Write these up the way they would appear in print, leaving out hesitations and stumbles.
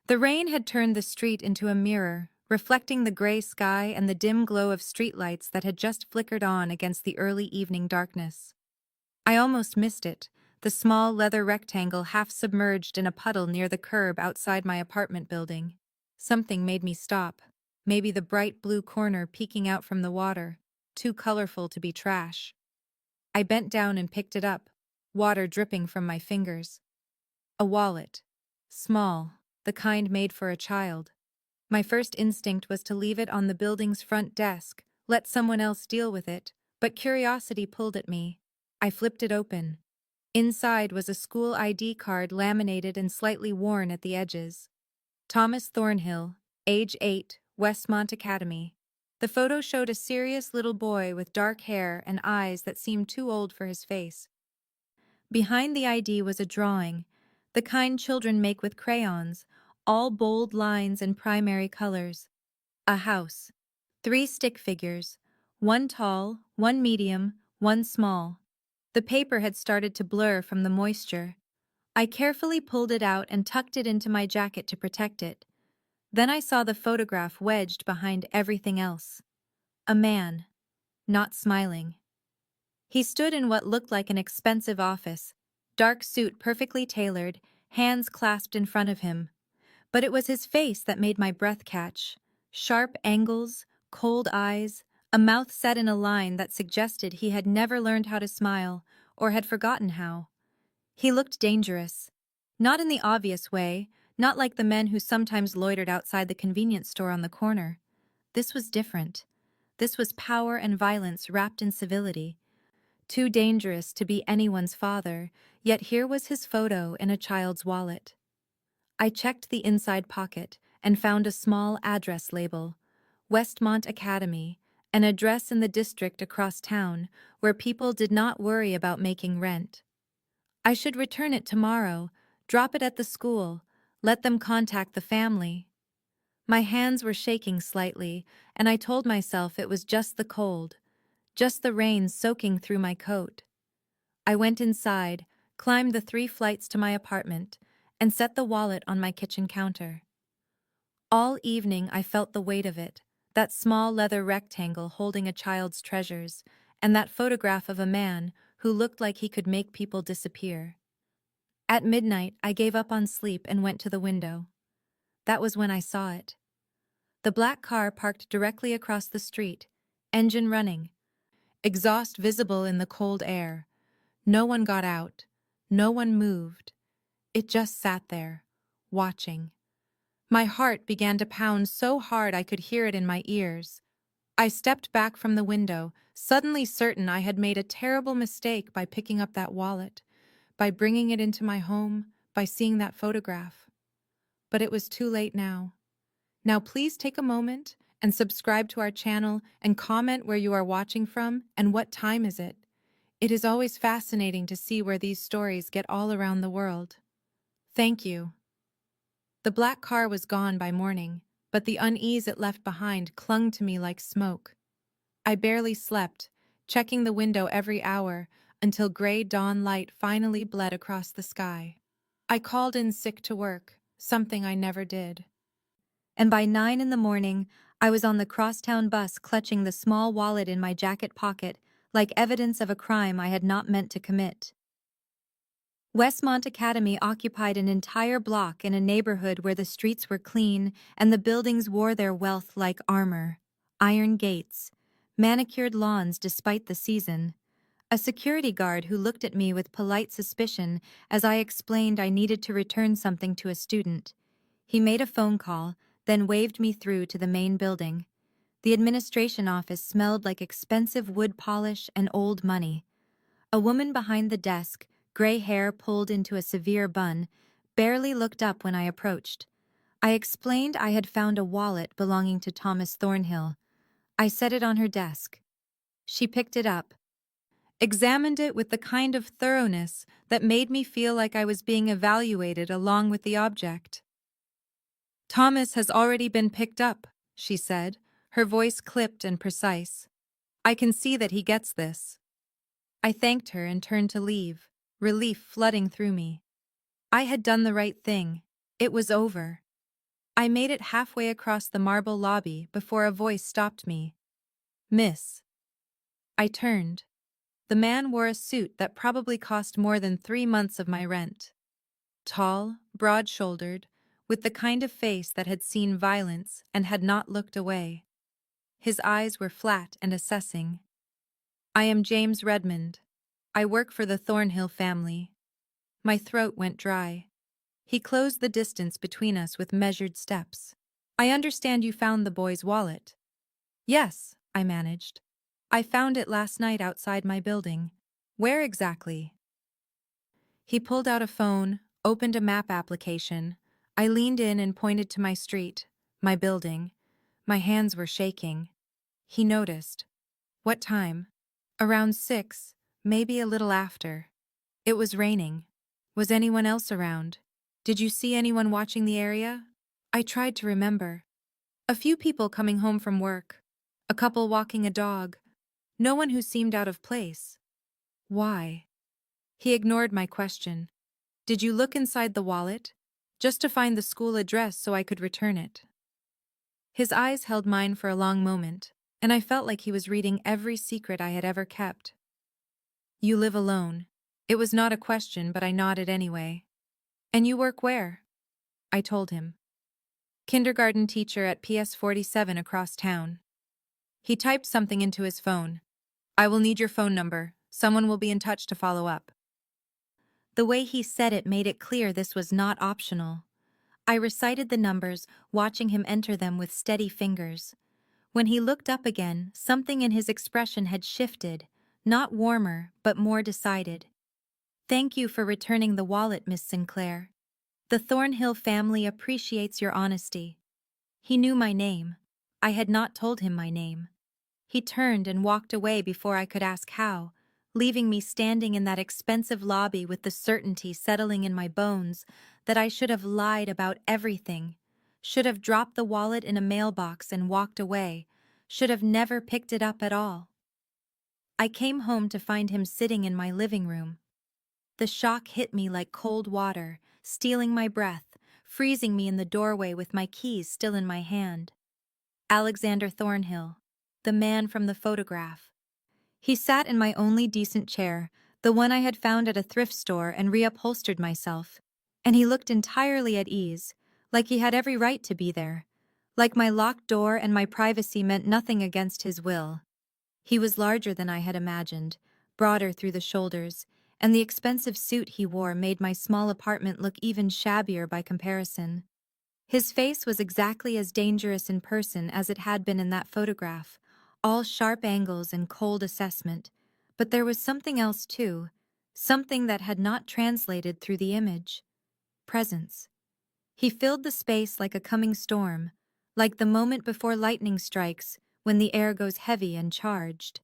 The rain had turned the street into a mirror, reflecting the gray sky and the dim glow of streetlights that had just flickered on against the early evening darkness. I almost missed it, the small leather rectangle half submerged in a puddle near the curb outside my apartment building. Something made me stop, maybe the bright blue corner peeking out from the water, too colorful to be trash. I bent down and picked it up, water dripping from my fingers. A wallet. Small, the kind made for a child. My first instinct was to leave it on the building's front desk, let someone else deal with it, but curiosity pulled at me. I flipped it open. Inside was a school ID card laminated and slightly worn at the edges. Thomas Thornhill, age 8, Westmont Academy. The photo showed a serious little boy with dark hair and eyes that seemed too old for his face. Behind the ID was a drawing, the kind children make with crayons, all bold lines and primary colors. A house. 3 stick figures, one tall, one medium, one small. The paper had started to blur from the moisture. I carefully pulled it out and tucked it into my jacket to protect it. Then I saw the photograph wedged behind everything else. A man, not smiling. He stood in what looked like an expensive office, dark suit perfectly tailored, hands clasped in front of him. But it was his face that made my breath catch. Sharp angles, cold eyes, a mouth set in a line that suggested he had never learned how to smile, or had forgotten how. He looked dangerous. Not in the obvious way, not like the men who sometimes loitered outside the convenience store on the corner. This was different. This was power and violence wrapped in civility. Too dangerous to be anyone's father, yet here was his photo in a child's wallet. I checked the inside pocket and found a small address label, Westmont Academy, an address in the district across town where people did not worry about making rent. I should return it tomorrow, drop it at the school, let them contact the family. My hands were shaking slightly, and I told myself it was just the cold, just the rain soaking through my coat. I went inside, climbed the 3 flights to my apartment, and set the wallet on my kitchen counter. All evening I felt the weight of it, that small leather rectangle holding a child's treasures, and that photograph of a man who looked like he could make people disappear. At midnight, I gave up on sleep and went to the window. That was when I saw it. The black car parked directly across the street, engine running, exhaust visible in the cold air. No one got out. No one moved. It just sat there, watching. My heart began to pound so hard I could hear it in my ears. I stepped back from the window, suddenly certain I had made a terrible mistake by picking up that wallet, by bringing it into my home, by seeing that photograph. But it was too late now. Now please take a moment and subscribe to our channel and comment where you are watching from and what time is it. It is always fascinating to see where these stories get all around the world. Thank you. The black car was gone by morning, but the unease it left behind clung to me like smoke. I barely slept, checking the window every hour until gray dawn light finally bled across the sky. I called in sick to work, something I never did. And by 9 in the morning, I was on the crosstown bus clutching the small wallet in my jacket pocket like evidence of a crime I had not meant to commit. Westmont Academy occupied an entire block in a neighborhood where the streets were clean and the buildings wore their wealth like armor. Iron gates, manicured lawns despite the season. A security guard who looked at me with polite suspicion as I explained I needed to return something to a student. He made a phone call, then waved me through to the main building. The administration office smelled like expensive wood polish and old money. A woman behind the desk, gray hair pulled into a severe bun, barely looked up when I approached. I explained I had found a wallet belonging to Thomas Thornhill. I set it on her desk. She picked it up, examined it with the kind of thoroughness that made me feel like I was being evaluated along with the object. "Thomas has already been picked up," she said, her voice clipped and precise. "I can see that he gets this." I thanked her and turned to leave, relief flooding through me. I had done the right thing. It was over. I made it halfway across the marble lobby before a voice stopped me. Miss. I turned. The man wore a suit that probably cost more than 3 months of my rent. Tall, broad-shouldered, with the kind of face that had seen violence and had not looked away. His eyes were flat and assessing. I am James Redmond. I work for the Thornhill family. My throat went dry. He closed the distance between us with measured steps. I understand you found the boy's wallet. Yes, I managed. I found it last night outside my building. Where exactly? He pulled out a phone, opened a map application. I leaned in and pointed to my street, my building. My hands were shaking. He noticed. What time? Around 6, maybe a little after. It was raining. Was anyone else around? Did you see anyone watching the area? I tried to remember. A few people coming home from work. A couple walking a dog. No one who seemed out of place. Why? He ignored my question. Did you look inside the wallet? Just to find the school address so I could return it. His eyes held mine for a long moment, and I felt like he was reading every secret I had ever kept. You live alone. It was not a question, but I nodded anyway. And you work where? I told him. Kindergarten teacher at PS 47 across town. He typed something into his phone. I will need your phone number. Someone will be in touch to follow up. The way he said it made it clear this was not optional. I recited the numbers, watching him enter them with steady fingers. When he looked up again, something in his expression had shifted, not warmer, but more decided. Thank you for returning the wallet, Miss Sinclair. The Thornhill family appreciates your honesty. He knew my name. I had not told him my name. He turned and walked away before I could ask how, leaving me standing in that expensive lobby with the certainty settling in my bones that I should have lied about everything, should have dropped the wallet in a mailbox and walked away, should have never picked it up at all. I came home to find him sitting in my living room. The shock hit me like cold water, stealing my breath, freezing me in the doorway with my keys still in my hand. Alexander Thornhill, the man from the photograph. He sat in my only decent chair, the one I had found at a thrift store and reupholstered myself, and he looked entirely at ease, like he had every right to be there, like my locked door and my privacy meant nothing against his will. He was larger than I had imagined, broader through the shoulders, and the expensive suit he wore made my small apartment look even shabbier by comparison. His face was exactly as dangerous in person as it had been in that photograph, all sharp angles and cold assessment, but there was something else too, something that had not translated through the image. Presence. He filled the space like a coming storm, like the moment before lightning strikes, when the air goes heavy and charged.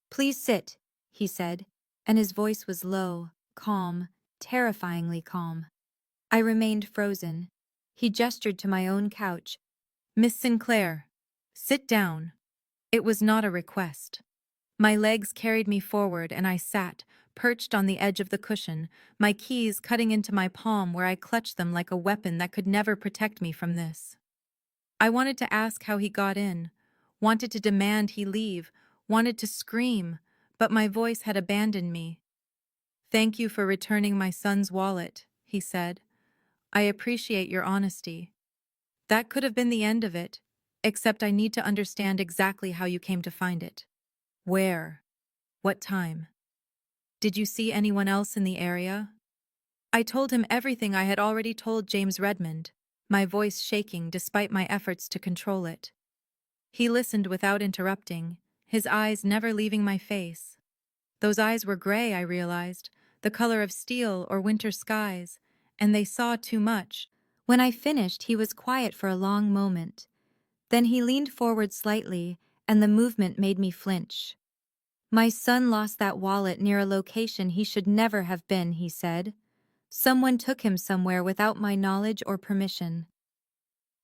Please sit, he said, and his voice was low, calm, terrifyingly calm. I remained frozen. He gestured to my own couch. Miss Sinclair, sit down. It was not a request. My legs carried me forward and I sat, perched on the edge of the cushion, my keys cutting into my palm where I clutched them like a weapon that could never protect me from this. I wanted to ask how he got in, wanted to demand he leave, wanted to scream, but my voice had abandoned me. Thank you for returning my son's wallet, he said. I appreciate your honesty. That could have been the end of it, except I need to understand exactly how you came to find it. Where? What time? Did you see anyone else in the area? I told him everything I had already told James Redmond, my voice shaking despite my efforts to control it. He listened without interrupting, his eyes never leaving my face. Those eyes were gray, I realized, the color of steel or winter skies, and they saw too much. When I finished, he was quiet for a long moment. Then he leaned forward slightly, and the movement made me flinch. My son lost that wallet near a location he should never have been, he said. Someone took him somewhere without my knowledge or permission.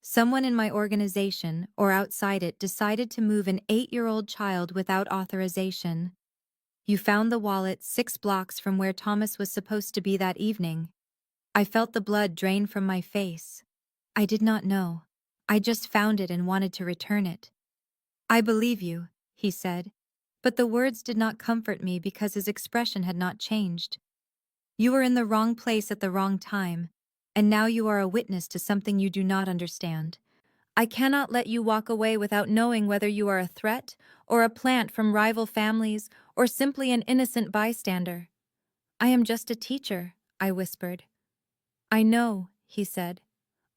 Someone in my organization, or outside it, decided to move an 8-year-old child without authorization. You found the wallet 6 blocks from where Thomas was supposed to be that evening. I felt the blood drain from my face. I did not know. I just found it and wanted to return it. I believe you, he said. But the words did not comfort me because his expression had not changed. You were in the wrong place at the wrong time, and now you are a witness to something you do not understand. I cannot let you walk away without knowing whether you are a threat, or a plant from rival families, or simply an innocent bystander. I am just a teacher, I whispered. I know, he said.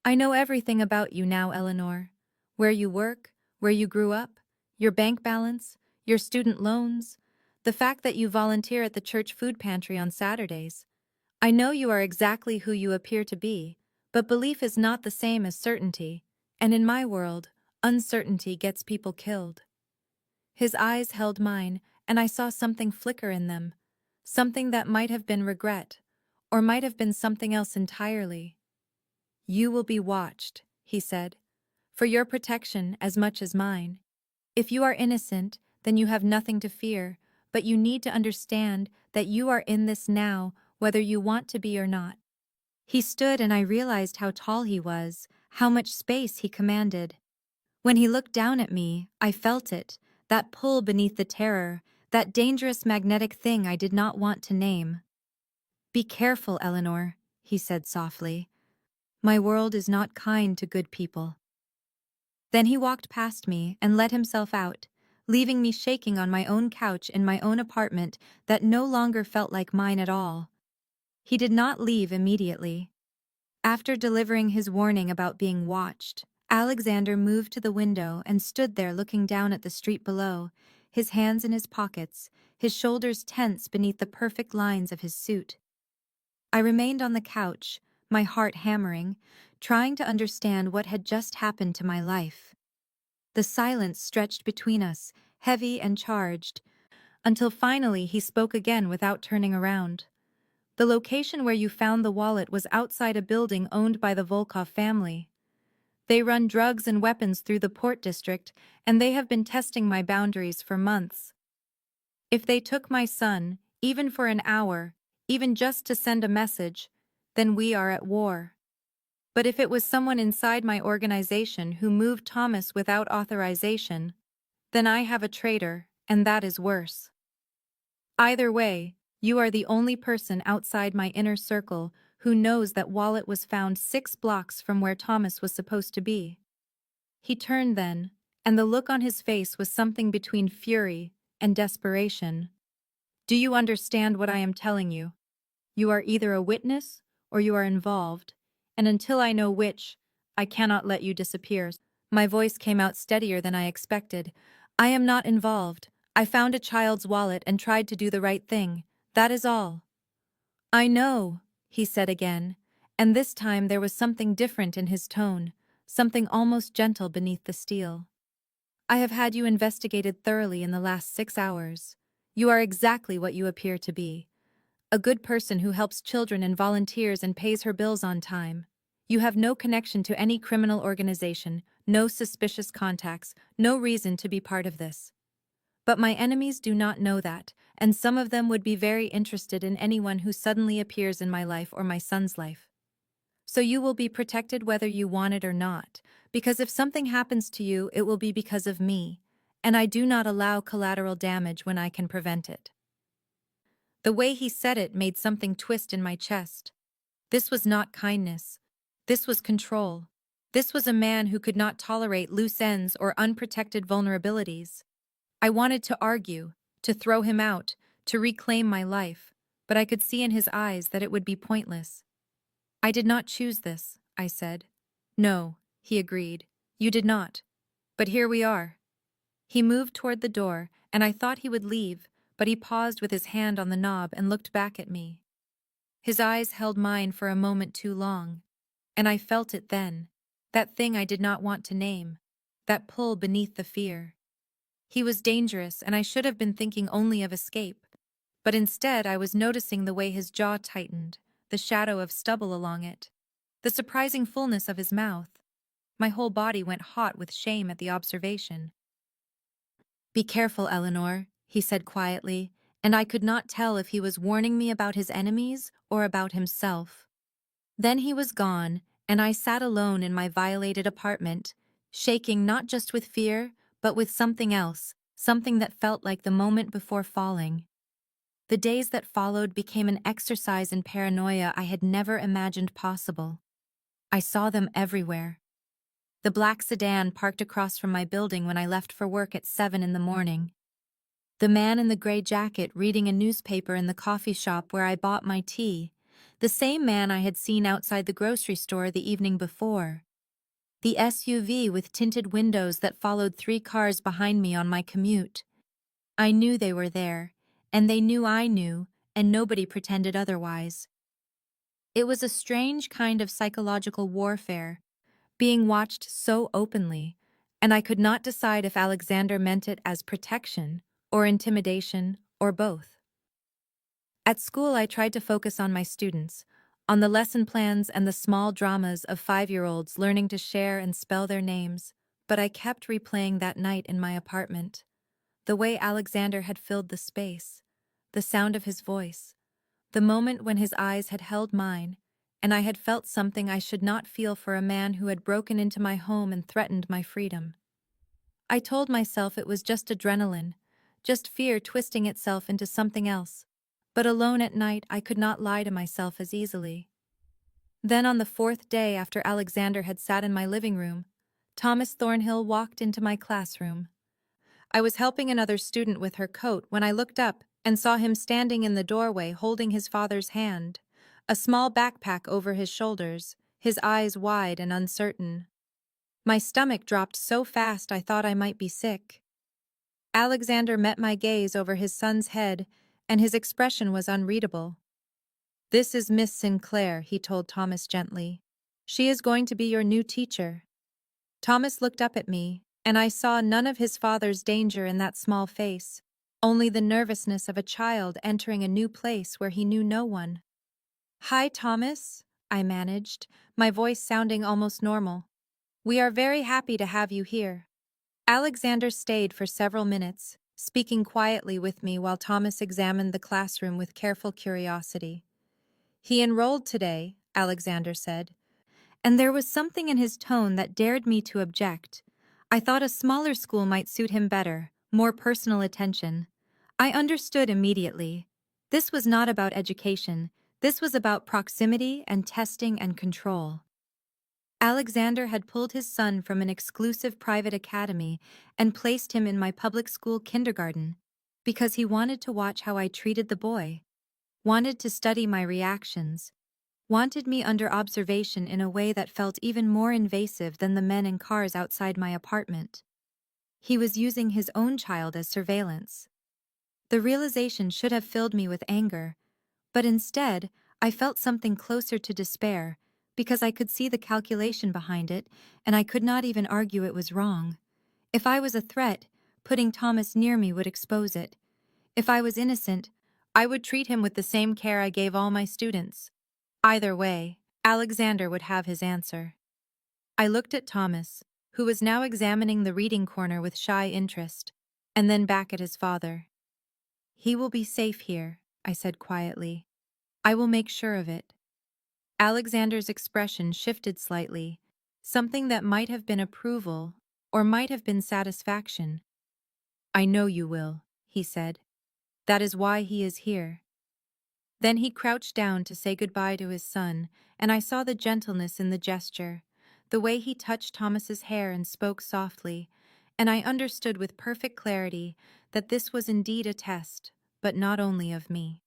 I know everything about you now, Eleanor. Where you work, where you grew up, your bank balance, your student loans, the fact that you volunteer at the church food pantry on Saturdays. I know you are exactly who you appear to be, but belief is not the same as certainty, and in my world, uncertainty gets people killed. His eyes held mine, and I saw something flicker in them, something that might have been regret, or might have been something else entirely. You will be watched, he said, for your protection as much as mine. If you are innocent, then you have nothing to fear, but you need to understand that you are in this now, whether you want to be or not. He stood and I realized how tall he was, how much space he commanded. When he looked down at me, I felt it, that pull beneath the terror, that dangerous magnetic thing I did not want to name. Be careful, Eleanor, he said softly. My world is not kind to good people. Then he walked past me and let himself out, leaving me shaking on my own couch in my own apartment that no longer felt like mine at all. He did not leave immediately. After delivering his warning about being watched, Alexander moved to the window and stood there looking down at the street below, his hands in his pockets, his shoulders tense beneath the perfect lines of his suit. I remained on the couch, my heart hammering, trying to understand what had just happened to my life. The silence stretched between us, heavy and charged, until finally he spoke again without turning around. The location where you found the wallet was outside a building owned by the Volkov family. They run drugs and weapons through the Port District, and they have been testing my boundaries for months. If they took my son, even for an hour, even just to send a message, then we are at war. But if it was someone inside my organization who moved Thomas without authorization, then I have a traitor, and that is worse. Either way, you are the only person outside my inner circle who knows that wallet was found 6 blocks from where Thomas was supposed to be. He turned then, and the look on his face was something between fury and desperation. Do you understand what I am telling you? You are either a witness or you are involved, and until I know which, I cannot let you disappear. My voice came out steadier than I expected. I am not involved. I found a child's wallet and tried to do the right thing. That is all. I know, he said again, and this time there was something different in his tone, something almost gentle beneath the steel. I have had you investigated thoroughly in the last 6 hours. You are exactly what you appear to be. A good person who helps children and volunteers and pays her bills on time. You have no connection to any criminal organization, no suspicious contacts, no reason to be part of this. But my enemies do not know that, and some of them would be very interested in anyone who suddenly appears in my life or my son's life. So you will be protected whether you want it or not, because if something happens to you, it will be because of me, and I do not allow collateral damage when I can prevent it. The way he said it made something twist in my chest. This was not kindness. This was control. This was a man who could not tolerate loose ends or unprotected vulnerabilities. I wanted to argue, to throw him out, to reclaim my life, but I could see in his eyes that it would be pointless. I did not choose this, I said. No, he agreed. You did not. But here we are. He moved toward the door, and I thought he would leave, but he paused with his hand on the knob and looked back at me. His eyes held mine for a moment too long, and I felt it then, that thing I did not want to name, that pull beneath the fear. He was dangerous, and I should have been thinking only of escape, but instead I was noticing the way his jaw tightened, the shadow of stubble along it, the surprising fullness of his mouth. My whole body went hot with shame at the observation. Be careful, Eleanor, he said quietly, and I could not tell if he was warning me about his enemies or about himself. Then he was gone, and I sat alone in my violated apartment, shaking not just with fear, but with something else, something that felt like the moment before falling. The days that followed became an exercise in paranoia I had never imagined possible. I saw them everywhere. The black sedan parked across from my building when I left for work at 7 in the morning. The man in the gray jacket reading a newspaper in the coffee shop where I bought my tea. The same man I had seen outside the grocery store the evening before. The SUV with tinted windows that followed 3 cars behind me on my commute. I knew they were there, and they knew I knew, and nobody pretended otherwise. It was a strange kind of psychological warfare, being watched so openly, and I could not decide if Alexander meant it as protection, or intimidation, or both. At school, I tried to focus on my students, on the lesson plans and the small dramas of 5-year-olds learning to share and spell their names, but I kept replaying that night in my apartment. The way Alexander had filled the space, the sound of his voice, the moment when his eyes had held mine, and I had felt something I should not feel for a man who had broken into my home and threatened my freedom. I told myself it was just adrenaline, just fear twisting itself into something else, but alone at night I could not lie to myself as easily. Then on the 4th day after Alexander had sat in my living room, Thomas Thornhill walked into my classroom. I was helping another student with her coat when I looked up and saw him standing in the doorway holding his father's hand, a small backpack over his shoulders, his eyes wide and uncertain. My stomach dropped so fast I thought I might be sick. Alexander met my gaze over his son's head, and his expression was unreadable. "This is Miss Sinclair," he told Thomas gently. "She is going to be your new teacher." Thomas looked up at me, and I saw none of his father's danger in that small face, only the nervousness of a child entering a new place where he knew no one. "Hi, Thomas," I managed, my voice sounding almost normal. "We are very happy to have you here." Alexander stayed for several minutes, speaking quietly with me while Thomas examined the classroom with careful curiosity. "He enrolled today," Alexander said, and there was something in his tone that dared me to object. I thought a smaller school might suit him better, more personal attention. I understood immediately. This was not about education. This was about proximity and testing and control. Alexander had pulled his son from an exclusive private academy and placed him in my public school kindergarten because he wanted to watch how I treated the boy, wanted to study my reactions, wanted me under observation in a way that felt even more invasive than the men in cars outside my apartment. He was using his own child as surveillance. The realization should have filled me with anger, but instead, I felt something closer to despair because I could see the calculation behind it, and I could not even argue it was wrong. If I was a threat, putting Thomas near me would expose it. If I was innocent, I would treat him with the same care I gave all my students. Either way, Alexander would have his answer. I looked at Thomas, who was now examining the reading corner with shy interest, and then back at his father. "He will be safe here," I said quietly. "I will make sure of it." Alexander's expression shifted slightly, something that might have been approval or might have been satisfaction. "I know you will," he said. "That is why he is here." Then he crouched down to say goodbye to his son, and I saw the gentleness in the gesture, the way he touched Thomas's hair and spoke softly, and I understood with perfect clarity that this was indeed a test, but not only of me.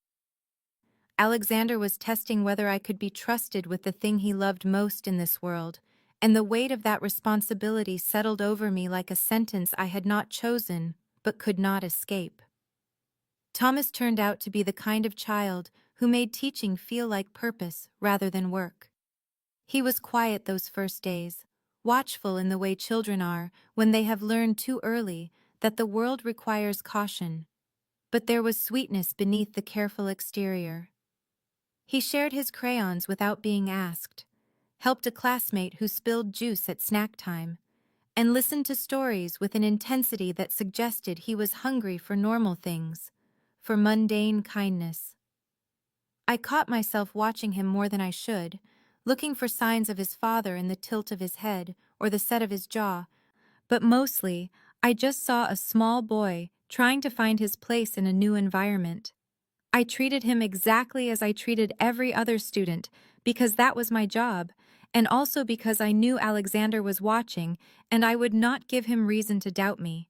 Alexander was testing whether I could be trusted with the thing he loved most in this world, and the weight of that responsibility settled over me like a sentence I had not chosen, but could not escape. Thomas turned out to be the kind of child who made teaching feel like purpose rather than work. He was quiet those first days, watchful in the way children are when they have learned too early that the world requires caution, but there was sweetness beneath the careful exterior. He shared his crayons without being asked, helped a classmate who spilled juice at snack time, and listened to stories with an intensity that suggested he was hungry for normal things, for mundane kindness. I caught myself watching him more than I should, looking for signs of his father in the tilt of his head or the set of his jaw, but mostly, I just saw a small boy trying to find his place in a new environment. I treated him exactly as I treated every other student because that was my job, and also because I knew Alexander was watching and I would not give him reason to doubt me.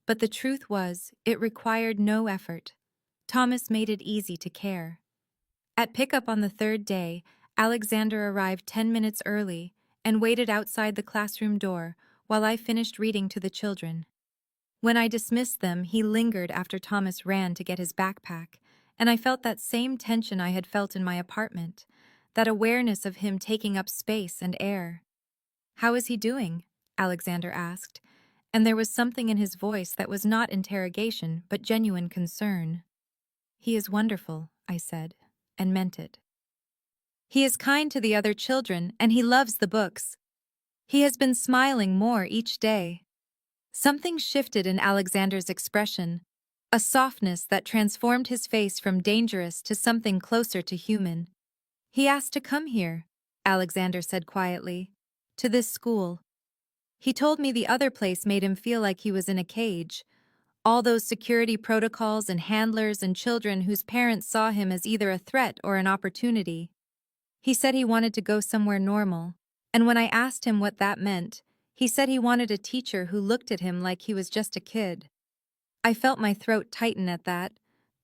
But the truth was, it required no effort. Thomas made it easy to care. At pickup on the third day, Alexander arrived 10 minutes early and waited outside the classroom door while I finished reading to the children. When I dismissed them, he lingered after Thomas ran to get his backpack, and I felt that same tension I had felt in my apartment, that awareness of him taking up space and air. "How is he doing?" Alexander asked, and there was something in his voice that was not interrogation but genuine concern. "He is wonderful," I said, and meant it. "He is kind to the other children, and he loves the books. He has been smiling more each day." Something shifted in Alexander's expression, a softness that transformed his face from dangerous to something closer to human. "He asked to come here," Alexander said quietly, "to this school. He told me the other place made him feel like he was in a cage. All those security protocols and handlers and children whose parents saw him as either a threat or an opportunity. He said he wanted to go somewhere normal, and when I asked him what that meant, he said he wanted a teacher who looked at him like he was just a kid." I felt my throat tighten at that,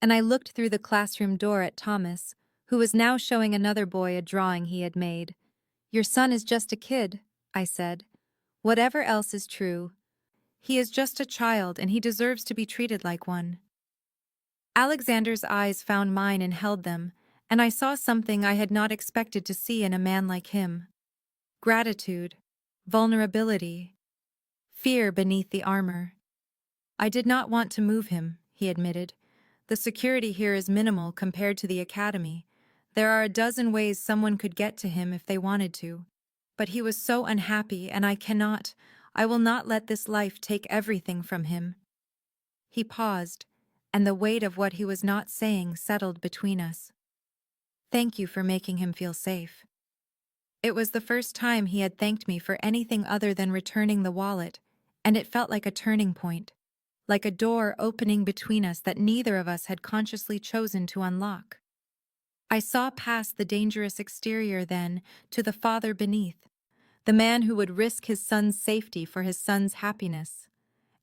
and I looked through the classroom door at Thomas, who was now showing another boy a drawing he had made. "Your son is just a kid," I said. "Whatever else is true, he is just a child and he deserves to be treated like one." Alexander's eyes found mine and held them, and I saw something I had not expected to see in a man like him. Gratitude, vulnerability, fear beneath the armor. "I did not want to move him," he admitted. "The security here is minimal compared to the academy. There are a dozen ways someone could get to him if they wanted to. But he was so unhappy, and I will not let this life take everything from him." He paused, and the weight of what he was not saying settled between us. "Thank you for making him feel safe." It was the first time he had thanked me for anything other than returning the wallet, and it felt like a turning point, like a door opening between us that neither of us had consciously chosen to unlock. I saw past the dangerous exterior then to the father beneath, the man who would risk his son's safety for his son's happiness.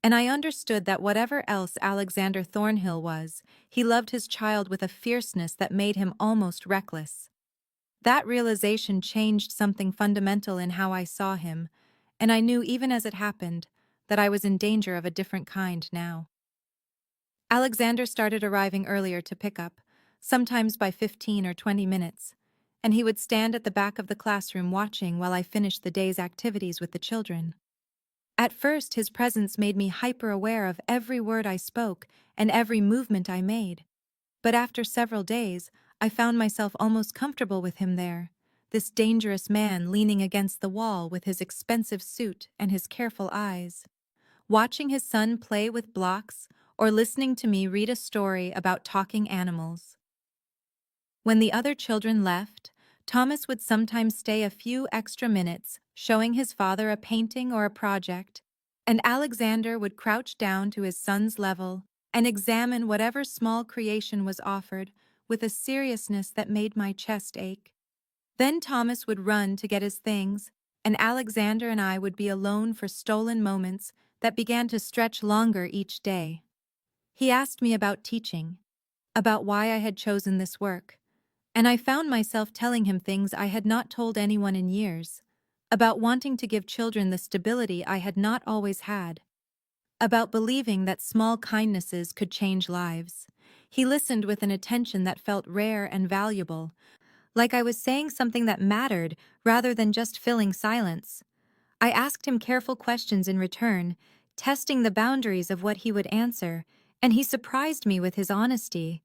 And I understood that whatever else Alexander Thornhill was, he loved his child with a fierceness that made him almost reckless. That realization changed something fundamental in how I saw him, and I knew even as it happened that I was in danger of a different kind now. Alexander started arriving earlier to pick up, sometimes by 15 or 20 minutes, and he would stand at the back of the classroom watching while I finished the day's activities with the children. At first, his presence made me hyper-aware of every word I spoke and every movement I made. But after several days, I found myself almost comfortable with him there, this dangerous man leaning against the wall with his expensive suit and his careful eyes, watching his son play with blocks or listening to me read a story about talking animals. When the other children left, Thomas would sometimes stay a few extra minutes, showing his father a painting or a project, and Alexander would crouch down to his son's level and examine whatever small creation was offered with a seriousness that made my chest ache. Then Thomas would run to get his things, and Alexander and I would be alone for stolen moments that began to stretch longer each day. He asked me about teaching, about why I had chosen this work, and I found myself telling him things I had not told anyone in years, about wanting to give children the stability I had not always had, about believing that small kindnesses could change lives. He listened with an attention that felt rare and valuable, like I was saying something that mattered rather than just filling silence. I asked him careful questions in return, testing the boundaries of what he would answer, and he surprised me with his honesty.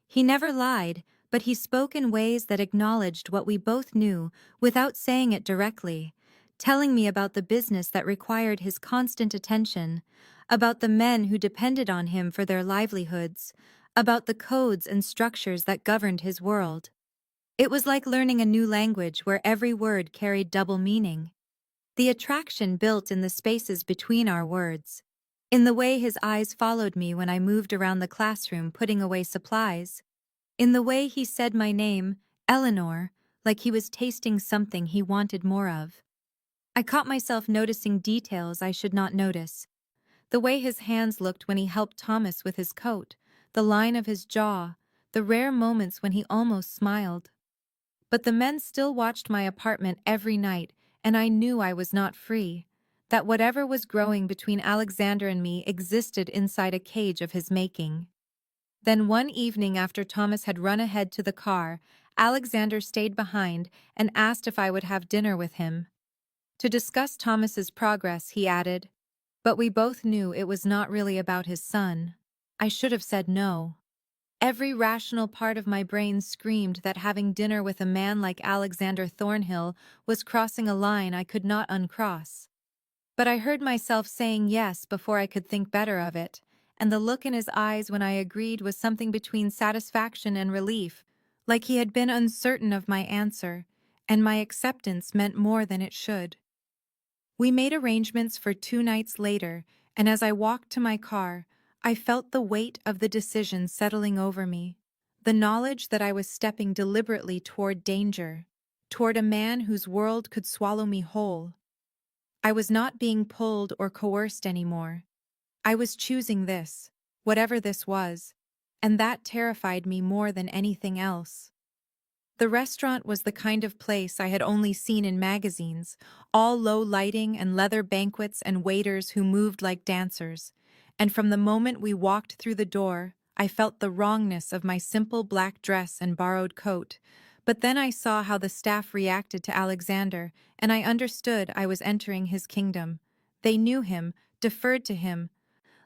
He never lied, but he spoke in ways that acknowledged what we both knew without saying it directly, telling me about the business that required his constant attention, about the men who depended on him for their livelihoods, about the codes and structures that governed his world. It was like learning a new language where every word carried double meaning. The attraction built in the spaces between our words, in the way his eyes followed me when I moved around the classroom putting away supplies, in the way he said my name, Eleanor, like he was tasting something he wanted more of. I caught myself noticing details I should not notice. The way his hands looked when he helped Thomas with his coat, the line of his jaw, the rare moments when he almost smiled. But the men still watched my apartment every night, and I knew I was not free, that whatever was growing between Alexander and me existed inside a cage of his making. Then one evening after Thomas had run ahead to the car, Alexander stayed behind and asked if I would have dinner with him. To discuss Thomas's progress, he added, but we both knew it was not really about his son. I should have said no. Every rational part of my brain screamed that having dinner with a man like Alexander Thornhill was crossing a line I could not uncross. But I heard myself saying yes before I could think better of it, and the look in his eyes when I agreed was something between satisfaction and relief, like he had been uncertain of my answer, and my acceptance meant more than it should. We made arrangements for 2 nights later, and as I walked to my car, I felt the weight of the decision settling over me, the knowledge that I was stepping deliberately toward danger, toward a man whose world could swallow me whole. I was not being pulled or coerced anymore. I was choosing this, whatever this was, and that terrified me more than anything else. The restaurant was the kind of place I had only seen in magazines, all low lighting and leather banquets and waiters who moved like dancers, and from the moment we walked through the door, I felt the wrongness of my simple black dress and borrowed coat. But then I saw how the staff reacted to Alexander, and I understood I was entering his kingdom. They knew him, deferred to him,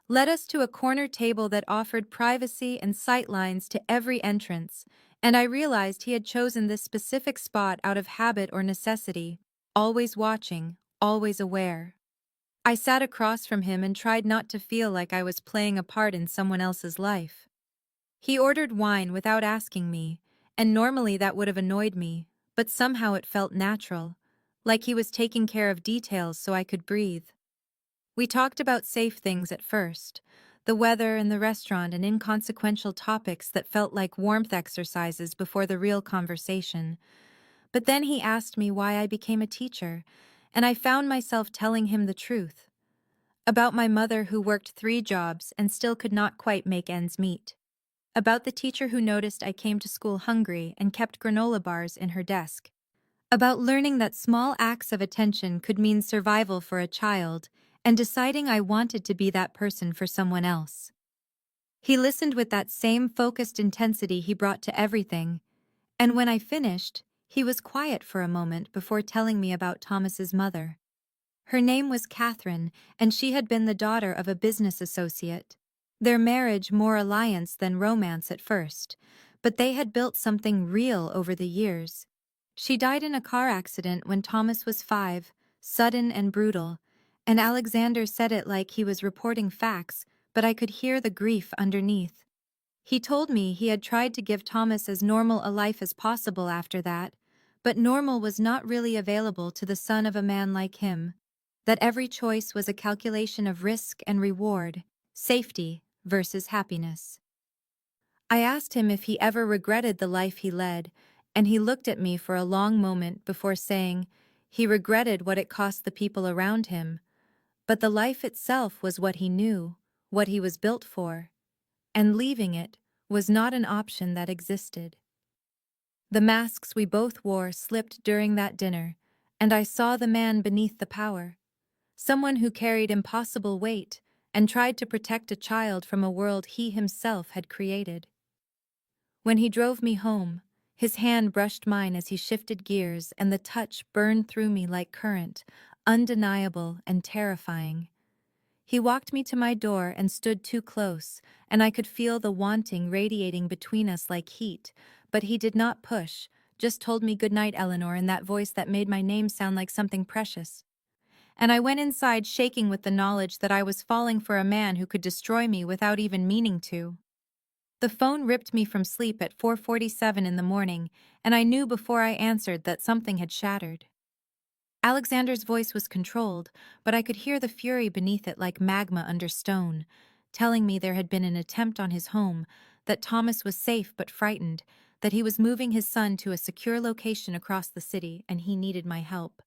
led us to a corner table that offered privacy and sightlines to every entrance, and I realized he had chosen this specific spot out of habit or necessity, always watching, always aware. I sat across from him and tried not to feel like I was playing a part in someone else's life. He ordered wine without asking me, and normally that would have annoyed me, but somehow it felt natural, like he was taking care of details so I could breathe. We talked about safe things at first, the weather and the restaurant and inconsequential topics that felt like warmth exercises before the real conversation. But then he asked me why I became a teacher, and I found myself telling him the truth. About my mother who worked 3 jobs and still could not quite make ends meet. About the teacher who noticed I came to school hungry and kept granola bars in her desk. About learning that small acts of attention could mean survival for a child, and deciding I wanted to be that person for someone else. He listened with that same focused intensity he brought to everything, and when I finished, he was quiet for a moment before telling me about Thomas's mother. Her name was Catherine, and she had been the daughter of a business associate. Their marriage more alliance than romance at first, but they had built something real over the years. She died in a car accident when Thomas was 5, sudden and brutal, and Alexander said it like he was reporting facts, but I could hear the grief underneath. He told me he had tried to give Thomas as normal a life as possible after that, but normal was not really available to the son of a man like him, that every choice was a calculation of risk and reward, safety versus happiness. I asked him if he ever regretted the life he led, and he looked at me for a long moment before saying he regretted what it cost the people around him, but the life itself was what he knew, what he was built for, and leaving it was not an option that existed. The masks we both wore slipped during that dinner, and I saw the man beneath the power, someone who carried impossible weight and tried to protect a child from a world he himself had created. When he drove me home, his hand brushed mine as he shifted gears, and the touch burned through me like current, undeniable and terrifying. He walked me to my door and stood too close, and I could feel the wanting radiating between us like heat, but he did not push, just told me good night, Eleanor, in that voice that made my name sound like something precious. And I went inside shaking with the knowledge that I was falling for a man who could destroy me without even meaning to. The phone ripped me from sleep at 4:47 in the morning, and I knew before I answered that something had shattered. Alexander's voice was controlled, but I could hear the fury beneath it like magma under stone, telling me there had been an attempt on his home, that Thomas was safe but frightened, that he was moving his son to a secure location across the city and he needed my help.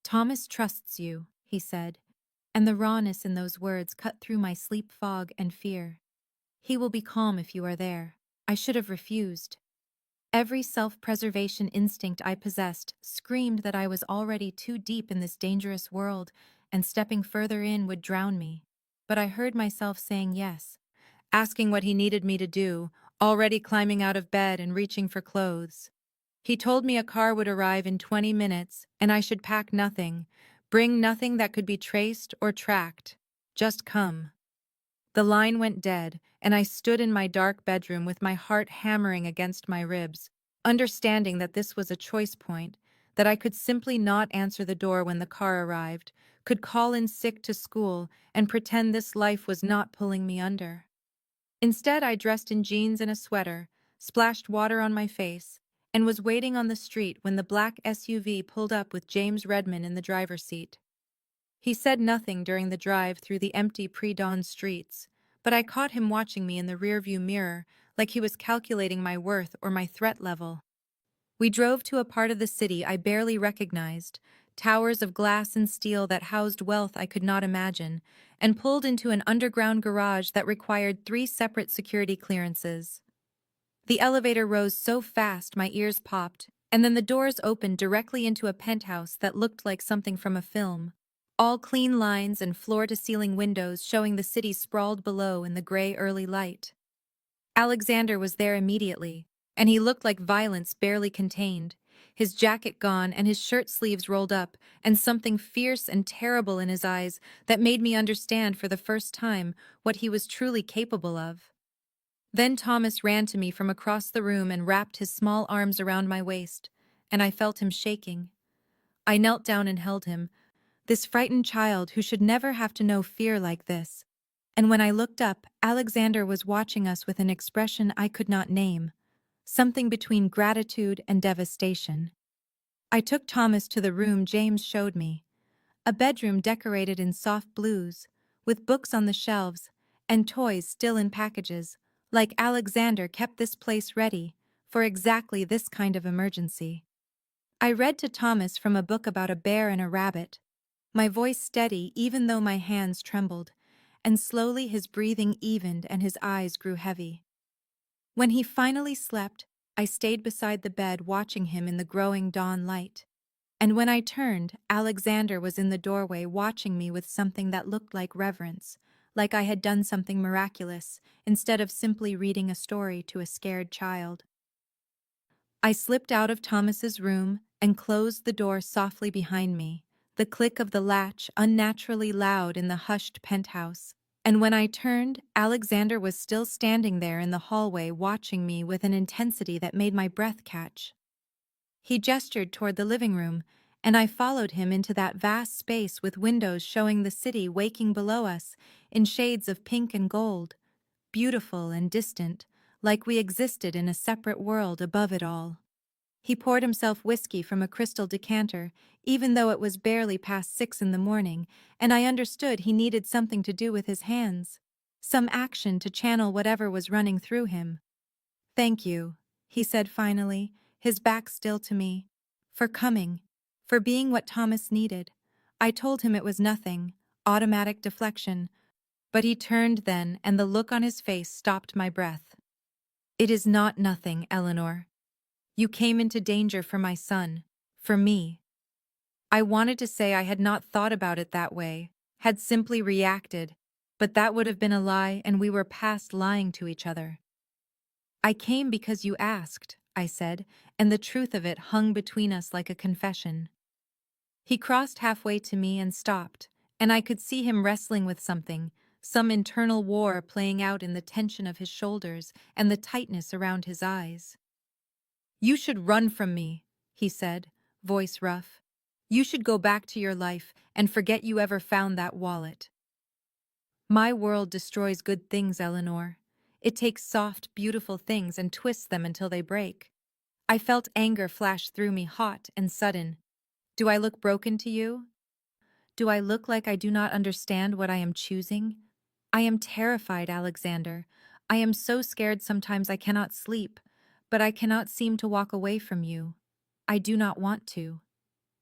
"Thomas trusts you," he said, and the rawness in those words cut through my sleep fog and fear. "He will be calm if you are there." I should have refused. Every self-preservation instinct I possessed screamed that I was already too deep in this dangerous world, and stepping further in would drown me. But I heard myself saying yes, asking what he needed me to do, already climbing out of bed and reaching for clothes. He told me a car would arrive in 20 minutes, and I should pack nothing, bring nothing that could be traced or tracked. Just come. The line went dead, and I stood in my dark bedroom with my heart hammering against my ribs, understanding that this was a choice point, that I could simply not answer the door when the car arrived, could call in sick to school, and pretend this life was not pulling me under. Instead, I dressed in jeans and a sweater, splashed water on my face, and was waiting on the street when the black SUV pulled up with James Redman in the driver's seat. He said nothing during the drive through the empty pre-dawn streets, but I caught him watching me in the rearview mirror like he was calculating my worth or my threat level. We drove to a part of the city I barely recognized, towers of glass and steel that housed wealth I could not imagine, and pulled into an underground garage that required 3 separate security clearances. The elevator rose so fast my ears popped, and then the doors opened directly into a penthouse that looked like something from a film. All clean lines and floor-to-ceiling windows showing the city sprawled below in the gray early light. Alexander was there immediately, and he looked like violence barely contained, his jacket gone and his shirt sleeves rolled up, and something fierce and terrible in his eyes that made me understand for the first time what he was truly capable of. Then Thomas ran to me from across the room and wrapped his small arms around my waist, and I felt him shaking. I knelt down and held him, this frightened child who should never have to know fear like this. And when I looked up, Alexander was watching us with an expression I could not name, something between gratitude and devastation. I took Thomas to the room James showed me, a bedroom decorated in soft blues, with books on the shelves, and toys still in packages, like Alexander kept this place ready for exactly this kind of emergency. I read to Thomas from a book about a bear and a rabbit, my voice steady even though my hands trembled, and slowly his breathing evened and his eyes grew heavy. When he finally slept, I stayed beside the bed watching him in the growing dawn light. And when I turned, Alexander was in the doorway watching me with something that looked like reverence, like I had done something miraculous, instead of simply reading a story to a scared child. I slipped out of Thomas's room and closed the door softly behind me, the click of the latch unnaturally loud in the hushed penthouse. And when I turned, Alexander was still standing there in the hallway watching me with an intensity that made my breath catch. He gestured toward the living room, and I followed him into that vast space with windows showing the city waking below us in shades of pink and gold, beautiful and distant, like we existed in a separate world above it all. He poured himself whiskey from a crystal decanter, even though it was barely past 6 in the morning, and I understood he needed something to do with his hands, some action to channel whatever was running through him. "Thank you," he said finally, his back still to me, "for coming, for being what Thomas needed." I told him it was nothing, automatic deflection, but he turned then and the look on his face stopped my breath. "It is not nothing, Eleanor. You came into danger for my son, for me." I wanted to say I had not thought about it that way, had simply reacted, but that would have been a lie and we were past lying to each other. "I came because you asked," I said, and the truth of it hung between us like a confession. He crossed halfway to me and stopped, and I could see him wrestling with something, some internal war playing out in the tension of his shoulders and the tightness around his eyes. "You should run from me," he said, voice rough. "You should go back to your life and forget you ever found that wallet." "My world destroys good things, Eleanor. It takes soft, beautiful things and twists them until they break. I felt anger flash through me, hot and sudden. Do I look broken to you? Do I look like I do not understand what I am choosing? I am terrified, Alexander. I am so scared sometimes I cannot sleep, but I cannot seem to walk away from you. I do not want to.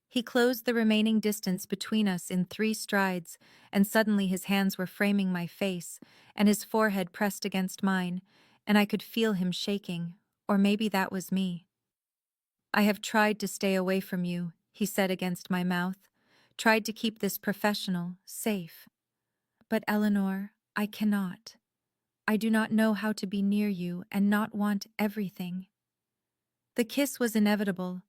He closed the remaining distance between us in 3 strides, and suddenly his hands were framing my face, and his forehead pressed against mine, and I could feel him shaking, or maybe that was me. I have tried to stay away from you, he said against my mouth, tried to keep this professional, safe. But Eleanor, I cannot. I do not know how to be near you and not want everything. The kiss was inevitable,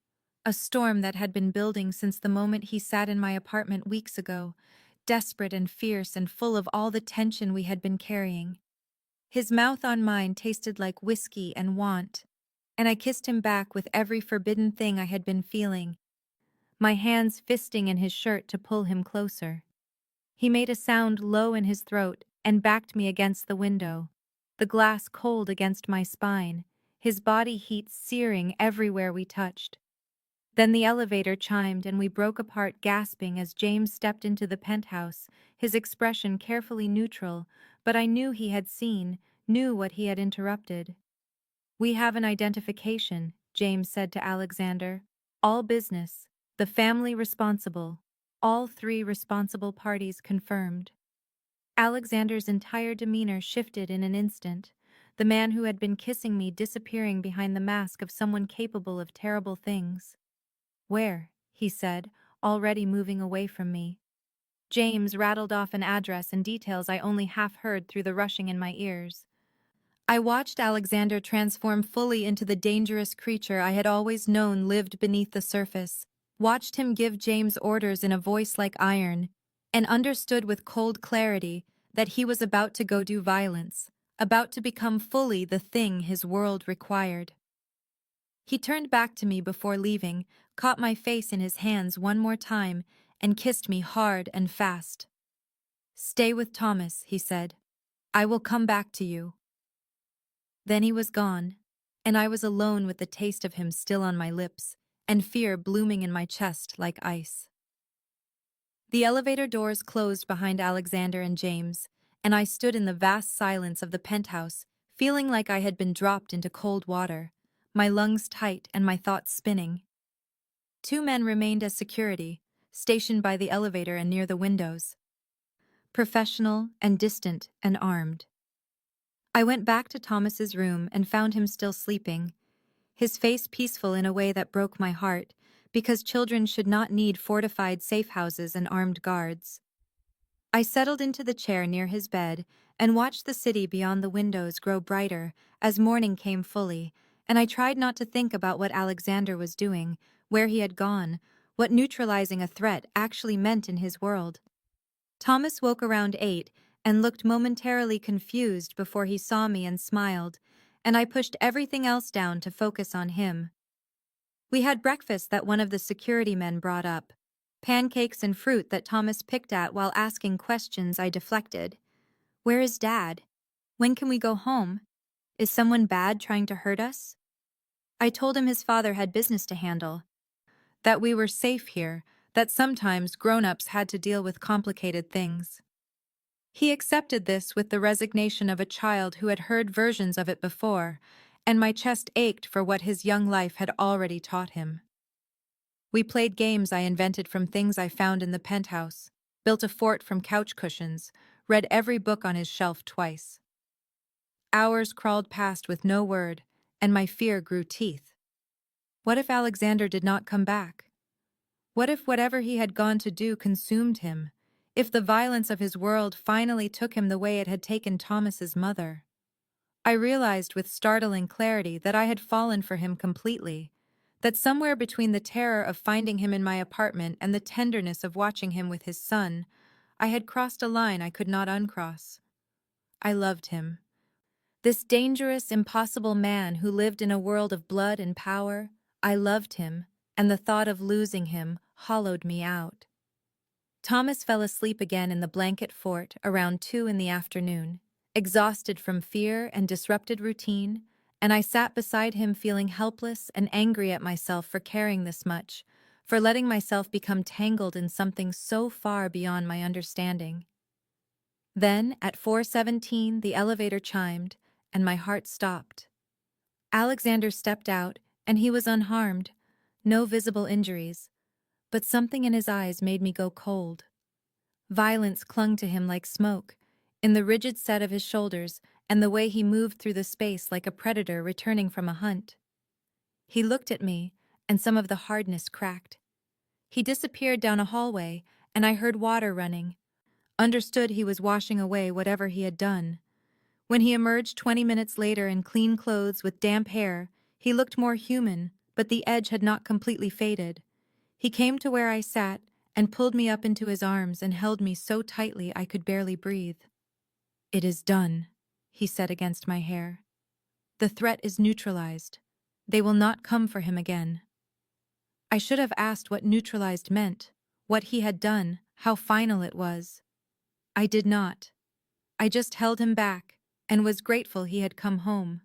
a storm that had been building since the moment he sat in my apartment weeks ago, desperate and fierce and full of all the tension we had been carrying. His mouth on mine tasted like whiskey and want, and I kissed him back with every forbidden thing I had been feeling, my hands fisting in his shirt to pull him closer. He made a sound low in his throat and backed me against the window, the glass cold against my spine, his body heat searing everywhere we touched. Then the elevator chimed and we broke apart gasping as James stepped into the penthouse, his expression carefully neutral, but I knew he had seen, knew what he had interrupted. "We have an identification," James said to Alexander. "All business, the family responsible, all 3 responsible parties confirmed." Alexander's entire demeanor shifted in an instant, the man who had been kissing me disappearing behind the mask of someone capable of terrible things. "Where?" he said, already moving away from me. James rattled off an address and details I only half heard through the rushing in my ears. I watched Alexander transform fully into the dangerous creature I had always known lived beneath the surface, watched him give James orders in a voice like iron, and understood with cold clarity that he was about to go do violence, about to become fully the thing his world required. He turned back to me before leaving, caught my face in his hands one more time, and kissed me hard and fast. "Stay with Thomas," he said. "I will come back to you." Then he was gone, and I was alone with the taste of him still on my lips, and fear blooming in my chest like ice. The elevator doors closed behind Alexander and James, and I stood in the vast silence of the penthouse, feeling like I had been dropped into cold water, my lungs tight and my thoughts spinning. 2 men remained as security, stationed by the elevator and near the windows, professional and distant and armed. I went back to Thomas's room and found him still sleeping, his face peaceful in a way that broke my heart, because children should not need fortified safe houses and armed guards. I settled into the chair near his bed and watched the city beyond the windows grow brighter as morning came fully, and I tried not to think about what Alexander was doing, where he had gone, what neutralizing a threat actually meant in his world. Thomas woke around 8 and looked momentarily confused before he saw me and smiled, and I pushed everything else down to focus on him. We had breakfast that one of the security men brought up, pancakes and fruit that Thomas picked at while asking questions I deflected. "Where is Dad? When can we go home? Is someone bad trying to hurt us?" I told him his father had business to handle, that we were safe here, that sometimes grown-ups had to deal with complicated things. He accepted this with the resignation of a child who had heard versions of it before, and my chest ached for what his young life had already taught him. We played games I invented from things I found in the penthouse, built a fort from couch cushions, read every book on his shelf twice. Hours crawled past with no word, and my fear grew teeth. What if Alexander did not come back? What if whatever he had gone to do consumed him? If the violence of his world finally took him the way it had taken Thomas's mother? I realized with startling clarity that I had fallen for him completely, that somewhere between the terror of finding him in my apartment and the tenderness of watching him with his son, I had crossed a line I could not uncross. I loved him. This dangerous, impossible man who lived in a world of blood and power, I loved him, and the thought of losing him hollowed me out. Thomas fell asleep again in the blanket fort around 2 in the afternoon, exhausted from fear and disrupted routine, and I sat beside him feeling helpless and angry at myself for caring this much, for letting myself become tangled in something so far beyond my understanding. Then, at 4:17, the elevator chimed, and my heart stopped. Alexander stepped out, and he was unharmed, no visible injuries, but something in his eyes made me go cold. Violence clung to him like smoke, in the rigid set of his shoulders and the way he moved through the space like a predator returning from a hunt. He looked at me, and some of the hardness cracked. He disappeared down a hallway, and I heard water running. Understood he was washing away whatever he had done. When he emerged 20 minutes later in clean clothes with damp hair, he looked more human, but the edge had not completely faded. He came to where I sat and pulled me up into his arms and held me so tightly I could barely breathe. "It is done," he said against my hair. "The threat is neutralized. They will not come for him again." I should have asked what neutralized meant, what he had done, how final it was. I did not. I just held him back and was grateful he had come home.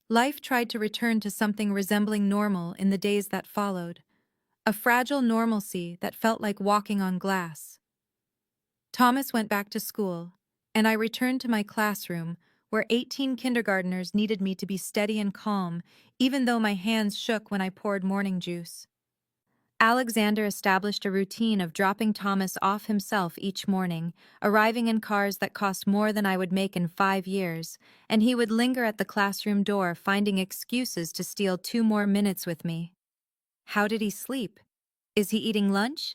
Life tried to return to something resembling normal in the days that followed, a fragile normalcy that felt like walking on glass. Thomas went back to school, and I returned to my classroom, where 18 kindergarteners needed me to be steady and calm, even though my hands shook when I poured morning juice. Alexander established a routine of dropping Thomas off himself each morning, arriving in cars that cost more than I would make in 5 years, and he would linger at the classroom door finding excuses to steal 2 more minutes with me. How did he sleep? Is he eating lunch?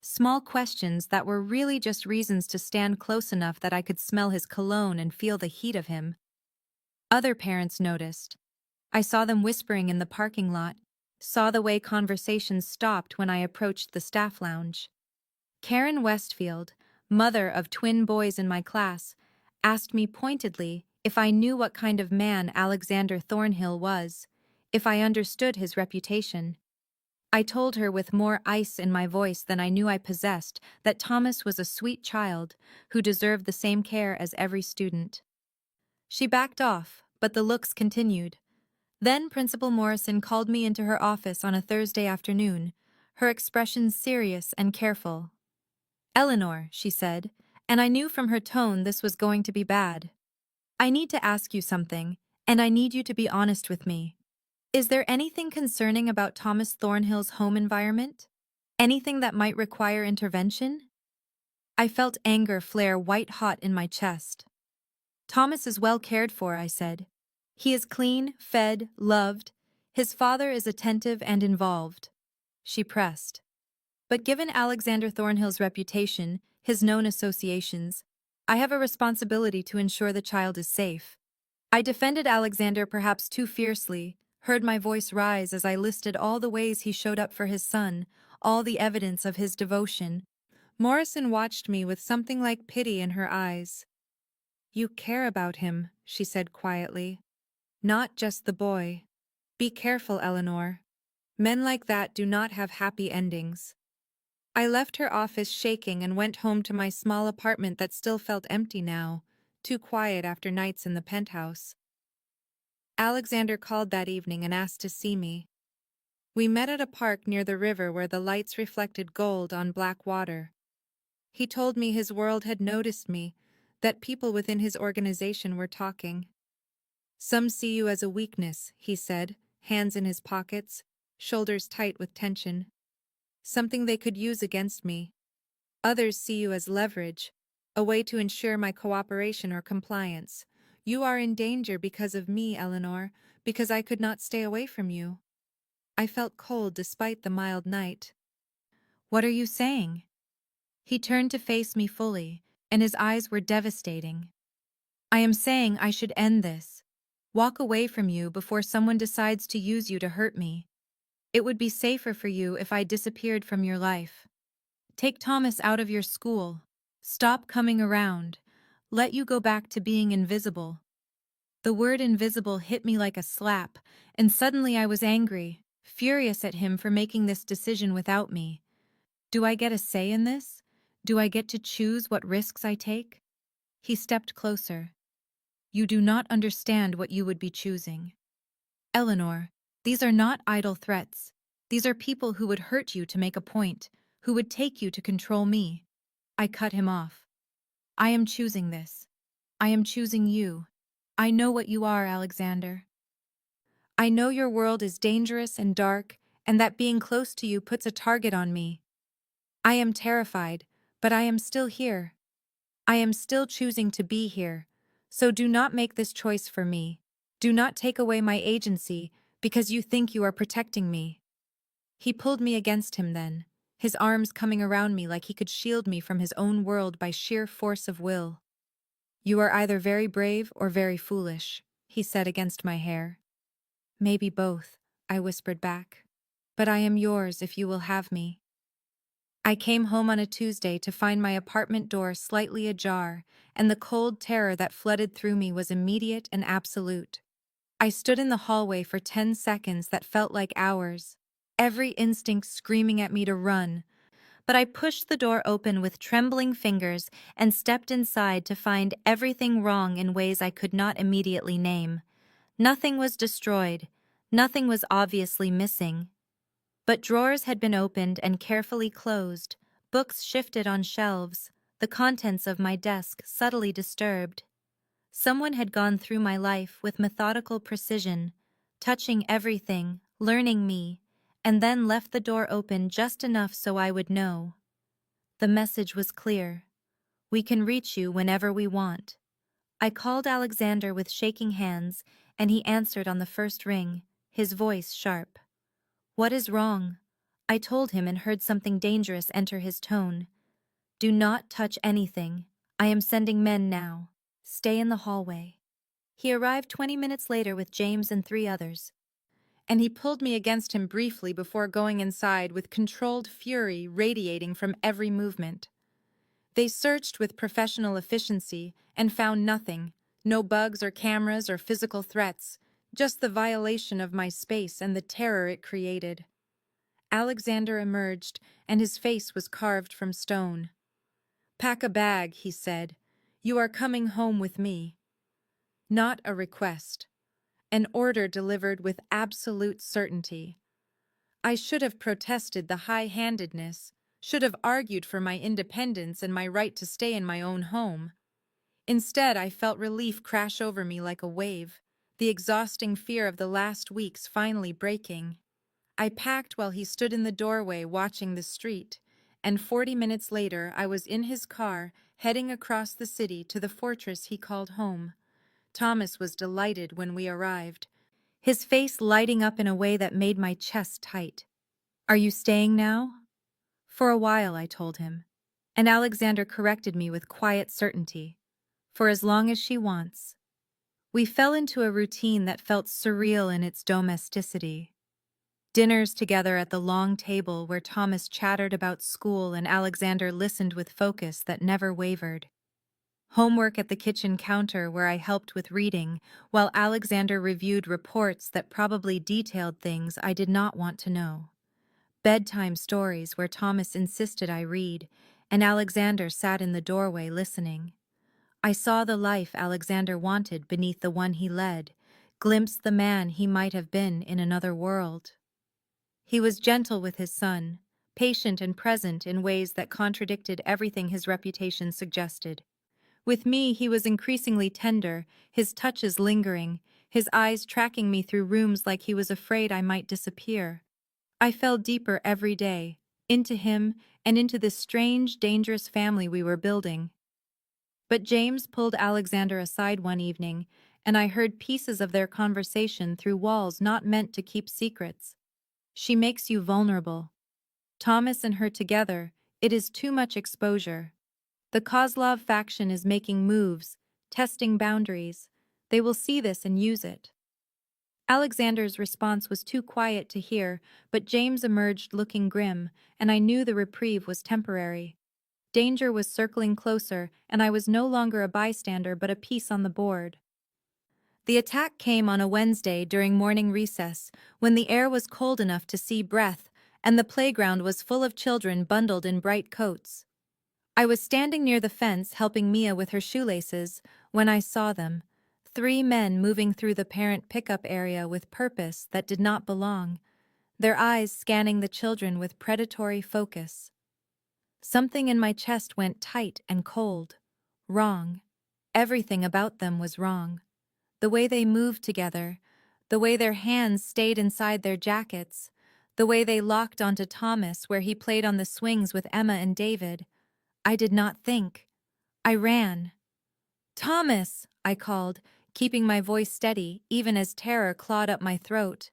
Small questions that were really just reasons to stand close enough that I could smell his cologne and feel the heat of him. Other parents noticed. I saw them whispering in the parking lot, saw the way conversations stopped when I approached the staff lounge. Karen Westfield, mother of twin boys in my class, asked me pointedly if I knew what kind of man Alexander Thornhill was, if I understood his reputation. I told her with more ice in my voice than I knew I possessed that Thomas was a sweet child who deserved the same care as every student. She backed off, but the looks continued. Then Principal Morrison called me into her office on a Thursday afternoon, her expression serious and careful. "Eleanor," she said, and I knew from her tone this was going to be bad. "I need to ask you something, and I need you to be honest with me. Is there anything concerning about Thomas Thornhill's home environment? Anything that might require intervention?" I felt anger flare white-hot in my chest. "Thomas is well cared for," I said. "He is clean, fed, loved. His father is attentive and involved." She pressed. "But given Alexander Thornhill's reputation, his known associations, I have a responsibility to ensure the child is safe." I defended Alexander perhaps too fiercely, heard my voice rise as I listed all the ways he showed up for his son, all the evidence of his devotion. Morrison watched me with something like pity in her eyes. "You care about him," she said quietly. "Not just the boy. Be careful, Eleanor. Men like that do not have happy endings." I left her office shaking and went home to my small apartment that still felt empty now, too quiet after nights in the penthouse. Alexander called that evening and asked to see me. We met at a park near the river where the lights reflected gold on black water. He told me his world had noticed me, that people within his organization were talking. "Some see you as a weakness," he said, hands in his pockets, shoulders tight with tension. "Something they could use against me. Others see you as leverage, a way to ensure my cooperation or compliance. You are in danger because of me, Eleanor, because I could not stay away from you." I felt cold despite the mild night. "What are you saying?" He turned to face me fully, and his eyes were devastating. "I am saying I should end this. Walk away from you before someone decides to use you to hurt me. It would be safer for you if I disappeared from your life. Take Thomas out of your school. Stop coming around. Let you go back to being invisible." The word invisible hit me like a slap, and suddenly I was angry, furious at him for making this decision without me. Do I get a say in this? Do I get to choose what risks I take? He stepped closer. You do not understand what you would be choosing. Eleanor, these are not idle threats. These are people who would hurt you to make a point, who would take you to control me. I cut him off. I am choosing this. I am choosing you. I know what you are, Alexander. I know your world is dangerous and dark, and that being close to you puts a target on me. I am terrified, but I am still here. I am still choosing to be here. So do not make this choice for me. Do not take away my agency because you think you are protecting me. He pulled me against him then, his arms coming around me like he could shield me from his own world by sheer force of will. You are either very brave or very foolish, he said against my hair. Maybe both, I whispered back. But I am yours if you will have me. I came home on a Tuesday to find my apartment door slightly ajar, and the cold terror that flooded through me was immediate and absolute. I stood in the hallway for 10 seconds that felt like hours, every instinct screaming at me to run, but I pushed the door open with trembling fingers and stepped inside to find everything wrong in ways I could not immediately name. Nothing was destroyed, nothing was obviously missing. But drawers had been opened and carefully closed, books shifted on shelves, the contents of my desk subtly disturbed. Someone had gone through my life with methodical precision, touching everything, learning me, and then left the door open just enough so I would know. The message was clear. We can reach you whenever we want. I called Alexander with shaking hands, and he answered on the first ring, his voice sharp. What is wrong? I told him and heard something dangerous enter his tone. Do not touch anything. I am sending men now. Stay in the hallway. He arrived 20 minutes later with James and 3 others, and he pulled me against him briefly before going inside with controlled fury radiating from every movement. They searched with professional efficiency and found nothing, no bugs or cameras or physical threats, just the violation of my space and the terror it created. Alexander emerged, and his face was carved from stone. Pack a bag, he said. You are coming home with me. Not a request. An order delivered with absolute certainty. I should have protested the high-handedness, should have argued for my independence and my right to stay in my own home. Instead, I felt relief crash over me like a wave, the exhausting fear of the last weeks finally breaking. I packed while he stood in the doorway watching the street, and 40 minutes later I was in his car, heading across the city to the fortress he called home. Thomas was delighted when we arrived, his face lighting up in a way that made my chest tight. Are you staying now? For a while, I told him, and Alexander corrected me with quiet certainty. For as long as she wants. We fell into a routine that felt surreal in its domesticity. Dinners together at the long table where Thomas chattered about school and Alexander listened with focus that never wavered. Homework at the kitchen counter where I helped with reading, while Alexander reviewed reports that probably detailed things I did not want to know. Bedtime stories where Thomas insisted I read, and Alexander sat in the doorway listening. I saw the life Alexander wanted beneath the one he led, glimpsed the man he might have been in another world. He was gentle with his son, patient and present in ways that contradicted everything his reputation suggested. With me, he was increasingly tender, his touches lingering, his eyes tracking me through rooms like he was afraid I might disappear. I fell deeper every day, into him and into this strange, dangerous family we were building. But James pulled Alexander aside one evening, and I heard pieces of their conversation through walls not meant to keep secrets. She makes you vulnerable. Thomas and her together, it is too much exposure. The Kozlov faction is making moves, testing boundaries. They will see this and use it. Alexander's response was too quiet to hear, but James emerged looking grim, and I knew the reprieve was temporary. Danger was circling closer, and I was no longer a bystander but a piece on the board. The attack came on a Wednesday during morning recess, when the air was cold enough to see breath, and the playground was full of children bundled in bright coats. I was standing near the fence helping Mia with her shoelaces when I saw them. 3 men moving through the parent pickup area with purpose that did not belong, their eyes scanning the children with predatory focus. Something in my chest went tight and cold. Wrong. Everything about them was wrong. The way they moved together, the way their hands stayed inside their jackets, the way they locked onto Thomas where he played on the swings with Emma and David. I did not think. I ran. "Thomas!" I called, keeping my voice steady even as terror clawed up my throat.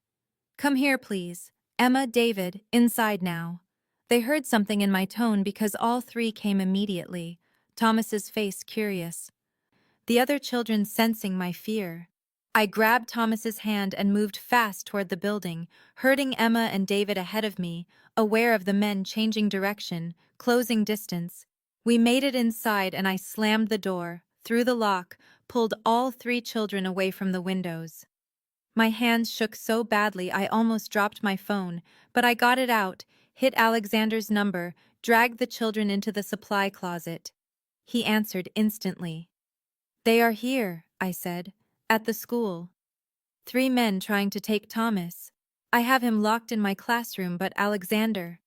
"Come here, please. Emma, David, inside now." They heard something in my tone because all 3 came immediately, Thomas's face curious, the other children sensing my fear. I grabbed Thomas's hand and moved fast toward the building, herding Emma and David ahead of me, aware of the men changing direction, closing distance. We made it inside and I slammed the door, threw the lock, pulled all 3 children away from the windows. My hands shook so badly I almost dropped my phone, but I got it out, hit Alexander's number, dragged the children into the supply closet. He answered instantly. "They are here," I said, "at the school. 3 men trying to take Thomas. I have him locked in my classroom, but Alexander."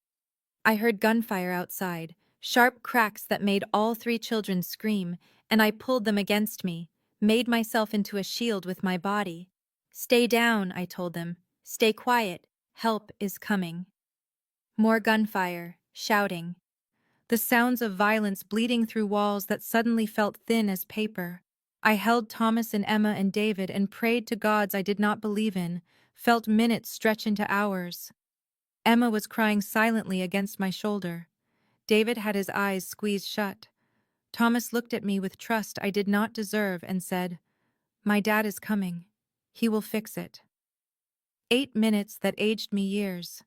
I heard gunfire outside, sharp cracks that made all 3 children scream, and I pulled them against me, made myself into a shield with my body. "Stay down," I told them. "Stay quiet. Help is coming." More gunfire, shouting. The sounds of violence bleeding through walls that suddenly felt thin as paper. I held Thomas and Emma and David and prayed to gods I did not believe in, felt minutes stretch into hours. Emma was crying silently against my shoulder. David had his eyes squeezed shut. Thomas looked at me with trust I did not deserve and said, "My dad is coming. He will fix it." 8 minutes that aged me years.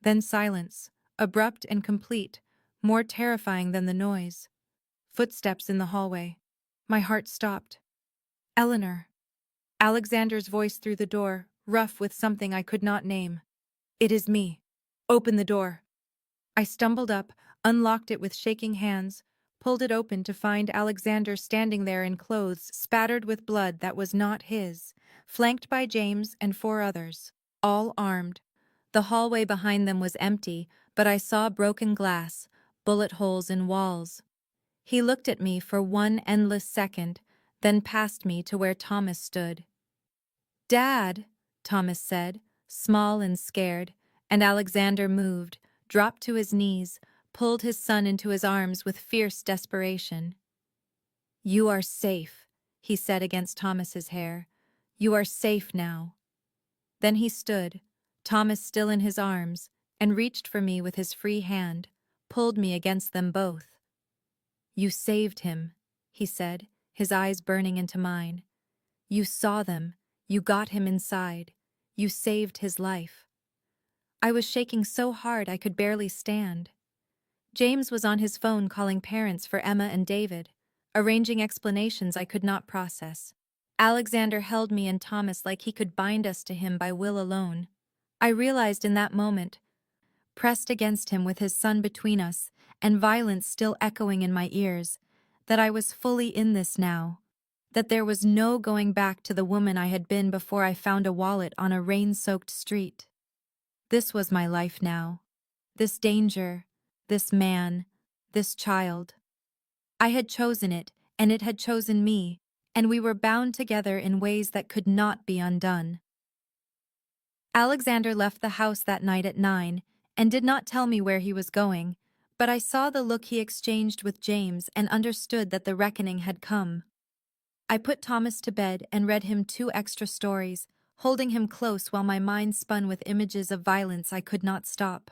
Then silence, abrupt and complete, more terrifying than the noise. Footsteps in the hallway. My heart stopped. "Eleanor." Alexander's voice through the door, rough with something I could not name. "It is me. Open the door." I stumbled up, unlocked it with shaking hands, pulled it open to find Alexander standing there in clothes spattered with blood that was not his, flanked by James and 4 others, all armed. The hallway behind them was empty, but I saw broken glass, bullet holes in walls. He looked at me for one endless second, then past me to where Thomas stood. "Dad," Thomas said, small and scared, and Alexander moved, dropped to his knees, pulled his son into his arms with fierce desperation. "You are safe," he said against Thomas's hair. "You are safe now." Then he stood, Thomas still in his arms, and reached for me with his free hand, pulled me against them both. "You saved him," he said, his eyes burning into mine. "You saw them. You got him inside. You saved his life." I was shaking so hard I could barely stand. James was on his phone calling parents for Emma and David, arranging explanations I could not process. Alexander held me and Thomas like he could bind us to him by will alone. I realized in that moment, pressed against him with his son between us and violence still echoing in my ears, that I was fully in this now, that there was no going back to the woman I had been before I found a wallet on a rain-soaked street. This was my life now. This danger, this man, this child. I had chosen it, and it had chosen me, and we were bound together in ways that could not be undone. Alexander left the house that night at 9 and did not tell me where he was going, but I saw the look he exchanged with James and understood that the reckoning had come. I put Thomas to bed and read him 2 extra stories, holding him close while my mind spun with images of violence I could not stop.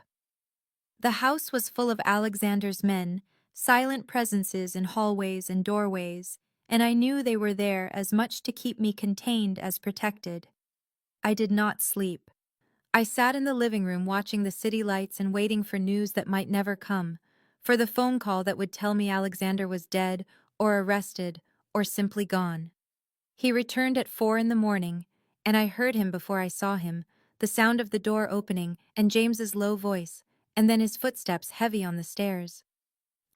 The house was full of Alexander's men, silent presences in hallways and doorways, and I knew they were there as much to keep me contained as protected. I did not sleep. I sat in the living room watching the city lights and waiting for news that might never come, for the phone call that would tell me Alexander was dead or arrested or simply gone. He returned at 4 in the morning, and I heard him before I saw him, the sound of the door opening and James's low voice, and then his footsteps heavy on the stairs.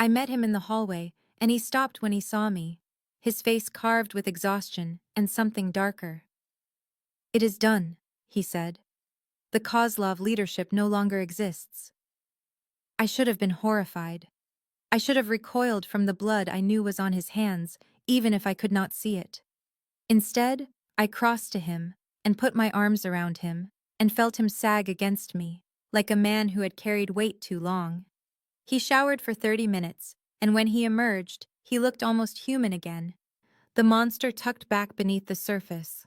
I met him in the hallway, and he stopped when he saw me, his face carved with exhaustion and something darker. "It is done," he said. "The Kozlov leadership no longer exists." I should have been horrified. I should have recoiled from the blood I knew was on his hands, even if I could not see it. Instead, I crossed to him and put my arms around him and felt him sag against me, like a man who had carried weight too long. He showered for 30 minutes, and when he emerged, he looked almost human again, the monster tucked back beneath the surface.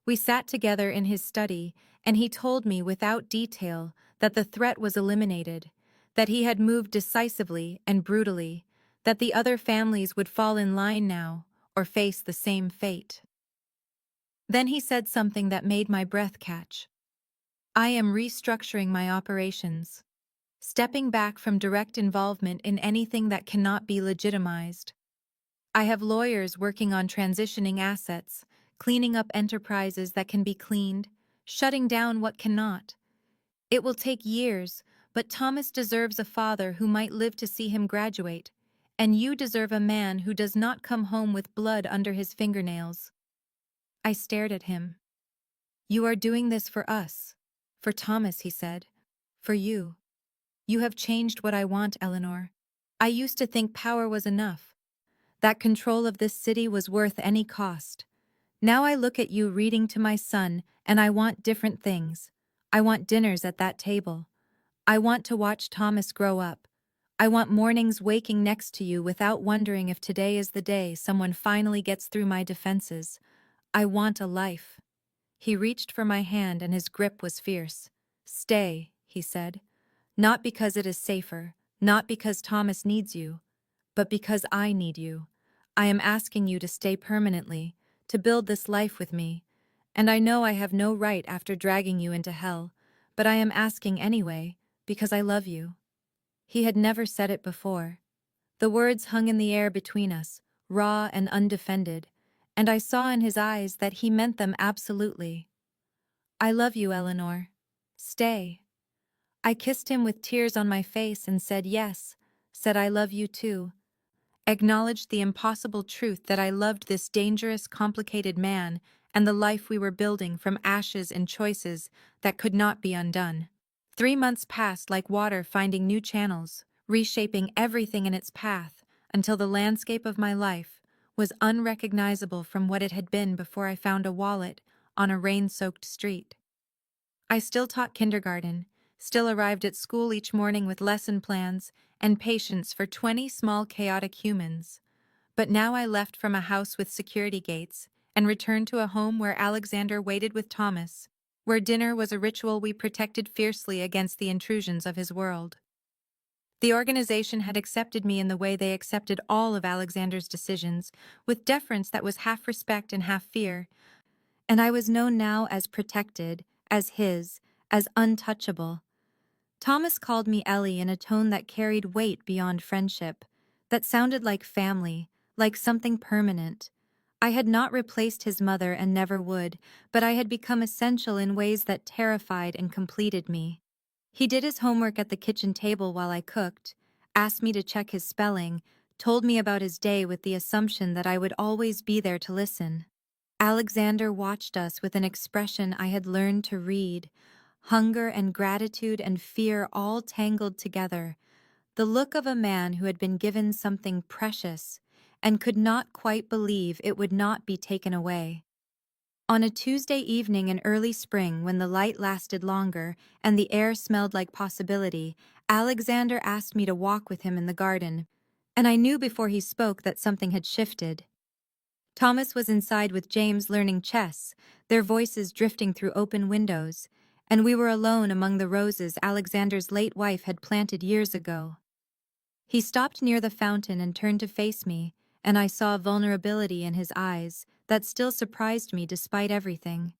We sat together in his study, and he told me without detail that the threat was eliminated, that he had moved decisively and brutally, that the other families would fall in line now or face the same fate. Then he said something that made my breath catch. "I am restructuring my operations, stepping back from direct involvement in anything that cannot be legitimized. I have lawyers working on transitioning assets, cleaning up enterprises that can be cleaned, shutting down what cannot. It will take years, but Thomas deserves a father who might live to see him graduate, and you deserve a man who does not come home with blood under his fingernails." I stared at him. "You are doing this for us. For Thomas," he said. "For you. You have changed what I want, Eleanor. I used to think power was enough, that control of this city was worth any cost. Now I look at you reading to my son, and I want different things. I want dinners at that table. I want to watch Thomas grow up. I want mornings waking next to you without wondering if today is the day someone finally gets through my defenses. I want a life." He reached for my hand and his grip was fierce. "Stay," he said. "Not because it is safer, not because Thomas needs you, but because I need you. I am asking you to stay permanently, to build this life with me. And I know I have no right after dragging you into hell, but I am asking anyway, because I love you." He had never said it before. The words hung in the air between us, raw and undefended, and I saw in his eyes that he meant them absolutely. "I love you, Eleanor. Stay." I kissed him with tears on my face and said yes, said I love you too. Acknowledged the impossible truth that I loved this dangerous, complicated man and the life we were building from ashes and choices that could not be undone. 3 months passed like water finding new channels, reshaping everything in its path until the landscape of my life was unrecognizable from what it had been before I found a wallet on a rain-soaked street. I still taught kindergarten, still arrived at school each morning with lesson plans and patience for 20 small chaotic humans. But now I left from a house with security gates and returned to a home where Alexander waited with Thomas, where dinner was a ritual we protected fiercely against the intrusions of his world. The organization had accepted me in the way they accepted all of Alexander's decisions, with deference that was half respect and half fear, and I was known now as protected, as his, as untouchable. Thomas called me Ellie in a tone that carried weight beyond friendship, that sounded like family, like something permanent. I had not replaced his mother and never would, but I had become essential in ways that terrified and completed me. He did his homework at the kitchen table while I cooked, asked me to check his spelling, told me about his day with the assumption that I would always be there to listen. Alexander watched us with an expression I had learned to read, hunger and gratitude and fear all tangled together, the look of a man who had been given something precious and could not quite believe it would not be taken away. On a Tuesday evening in early spring, when the light lasted longer and the air smelled like possibility, Alexander asked me to walk with him in the garden, and I knew before he spoke that something had shifted. Thomas was inside with James learning chess, their voices drifting through open windows, and we were alone among the roses Alexander's late wife had planted years ago. He stopped near the fountain and turned to face me, and I saw vulnerability in his eyes that still surprised me despite everything.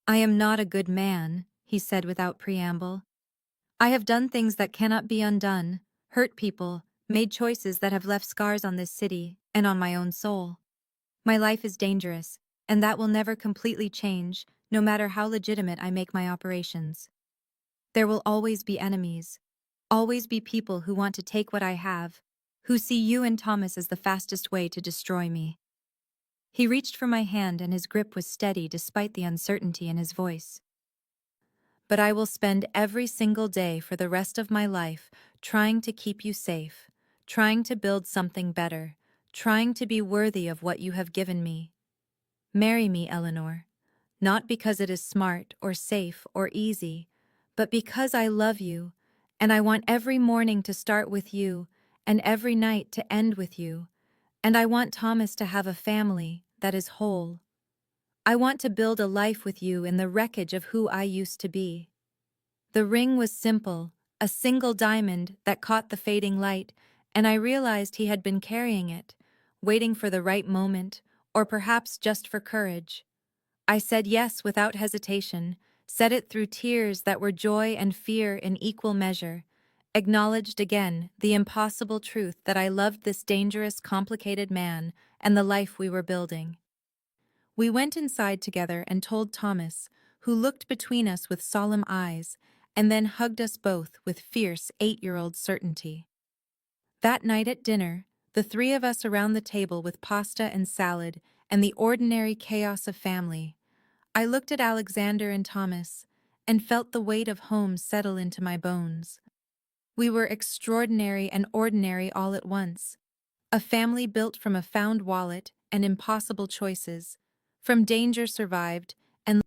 "I am not a good man," he said without preamble. "I have done things that cannot be undone, hurt people, made choices that have left scars on this city and on my own soul. My life is dangerous, and that will never completely change, no matter how legitimate I make my operations. There will always be enemies, always be people who want to take what I have, who see you and Thomas as the fastest way to destroy me. He reached for my hand and his grip was steady despite the uncertainty in his voice. But I will spend every single day for the rest of my life trying to keep you safe, trying to build something better, trying to be worthy of what you have given me. Marry me, Eleanor, not because it is smart or safe or easy, but because I love you, and I want every morning to start with you, and every night to end with you, and I want Thomas to have a family that is whole. I want to build a life with you in the wreckage of who I used to be. The ring was simple, a single diamond that caught the fading light, and I realized he had been carrying it, waiting for the right moment, or perhaps just for courage. I said yes without hesitation, said it through tears that were joy and fear in equal measure, acknowledged again the impossible truth that I loved this dangerous, complicated man and the life we were building. We went inside together and told Thomas, who looked between us with solemn eyes, and then hugged us both with fierce 8-year-old certainty. That night at dinner, the three of us around the table with pasta and salad and the ordinary chaos of family, I looked at Alexander and Thomas and felt the weight of home settle into my bones. We were extraordinary and ordinary all at once, a family built from a found wallet and impossible choices, from danger survived and